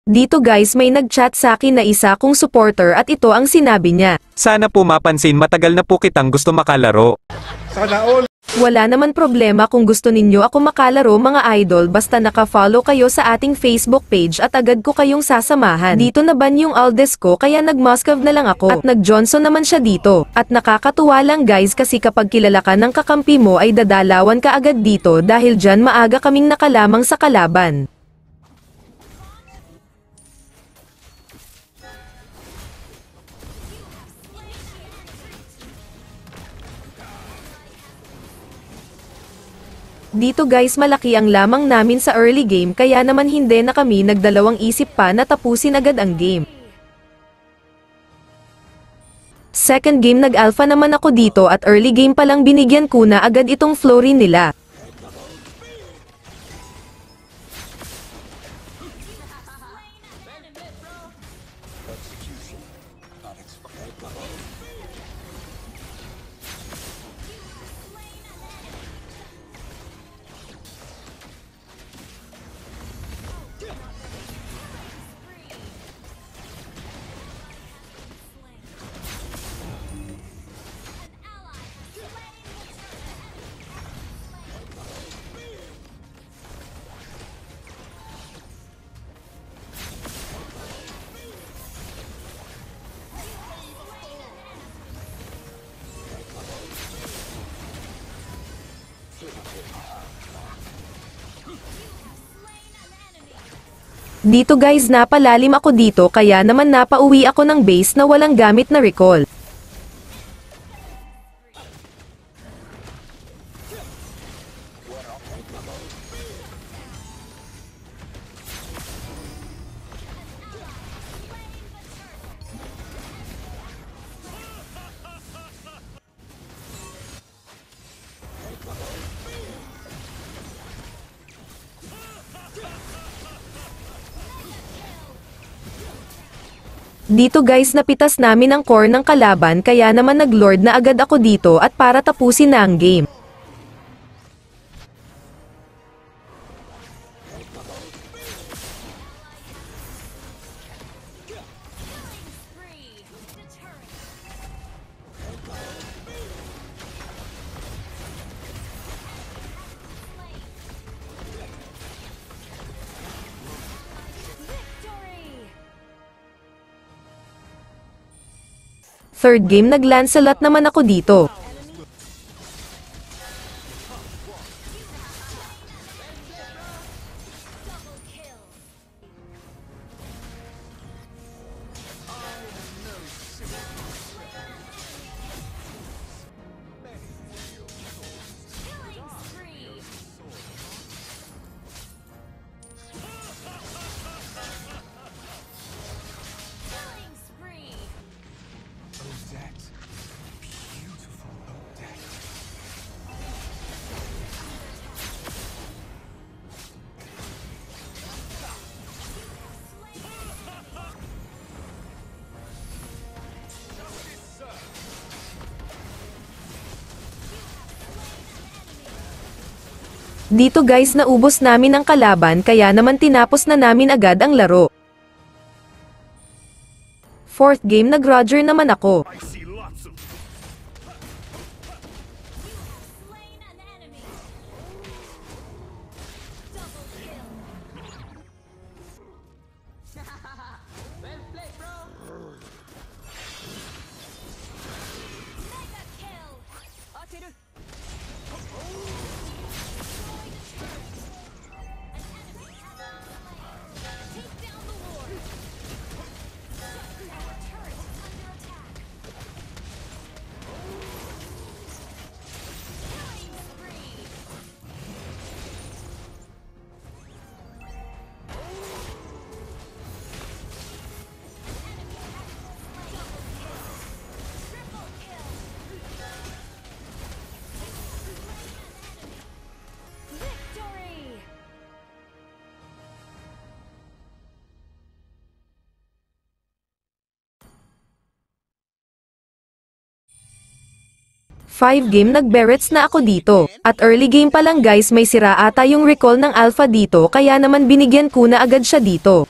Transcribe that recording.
Dito guys may nag-chat sa akin na isa kong supporter at ito ang sinabi niya. Sana po mapansin, matagal na po kitang gusto makalaro. Sana all. Wala naman problema kung gusto ninyo ako makalaro mga idol basta naka-follow kayo sa ating Facebook page at agad ko kayong sasamahan. Dito na ban yung Aldes ko kaya nag-Moscow na lang ako at nag-Johnson naman siya dito. At nakakatuwa lang guys kasi kapag kilala ka ng kakampi mo ay dadalawan ka agad dito dahil dyan maaga kaming nakalamang sa kalaban. Dito guys malaki ang lamang namin sa early game kaya naman hindi na kami nagdalawang isip pa na tapusin agad ang game. Second game nag-alpha naman ako dito at early game pa lang binigyan ko na agad itong Flurry nila. Dito guys napalalim ako dito kaya naman napauwi ako ng base na walang gamit na recall. Dito guys napitas namin ang core ng kalaban kaya naman nag-lord na agad ako dito at para tapusin na ang game. Third game nag-Lancelot naman ako dito. Dito guys naubos namin ang kalaban kaya naman tinapos na namin agad ang laro. Fourth game nag-Roger naman ako. Five game nag-Barrets na ako dito. At early game pa lang guys may sira ata yung recall ng Alpha dito kaya naman binigyan ko na agad siya dito.